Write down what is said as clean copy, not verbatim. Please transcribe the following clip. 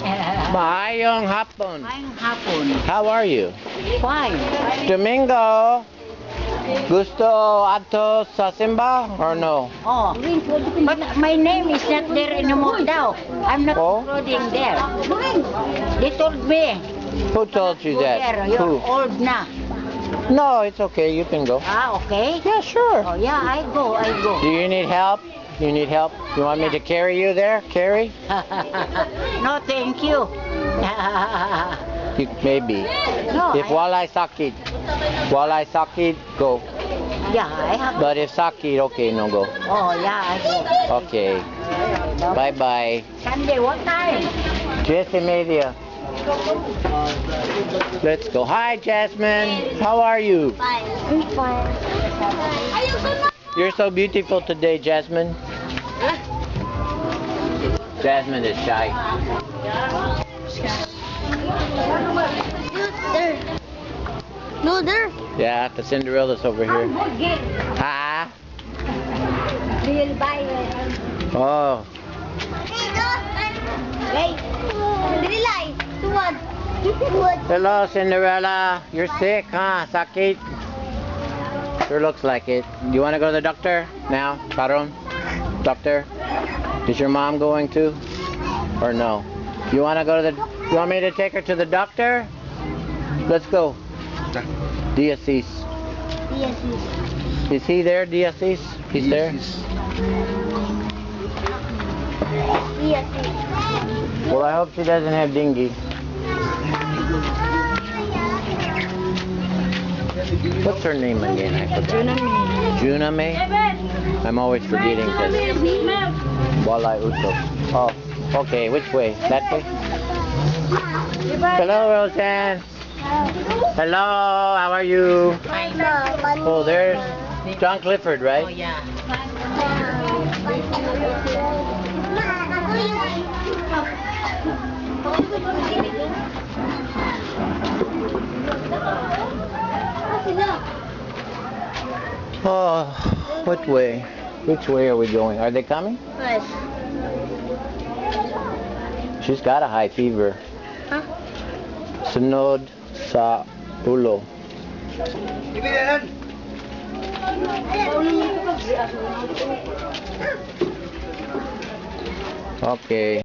Maayong hapon. Maayong hapon. How are you? Fine. Domingo, gusto ato sa simba or no? Oh, but my name is not there anymore now. I'm not Oh? including there. They told me. Who told you Go that? there. You're Who? old na. No, it's okay. You can go. Ah, okay. Yeah, sure. Oh, yeah, I go. Do you need help? You need help? You want me to carry you there? Carry? No, thank you. Maybe. No, If walay sakit, go. yeah, I have. But if sakit, okay, no go. Oh, yeah, I go. Okay. Bye-bye. Sunday, what time? 10:30. Let's go. Hi, Jasmine. How are you? I'm fine. You're so beautiful today, Jasmine. Jasmine is shy. There. No, there. Yeah, the Cinderella's over here. Ha? Real buy it. Oh. Wait. Relay. Tuwad. Hello, Cinderella. You're sick, huh? Sakit? Sure looks like it. You want to go to the doctor now, Karon? Doctor? Is your mom going to? Or no? You want to go to the... You want me to take her to the doctor? Let's go. Diasis. Yes. Is he there, Diasis? He's there? Yes. Well, I hope she doesn't have dengue. What's her name again? I forgot. Juna May. I'm always forgetting because Walay Uso. Oh, okay. Which way? That way? Hello, Roseanne. Hello, how are you? Oh, there's John Clifford, Oh, right? yeah. Oh, what way? Which way are we going? Are they coming? Yes. She's got a high fever. Huh? Sunod sa ulo. Okay.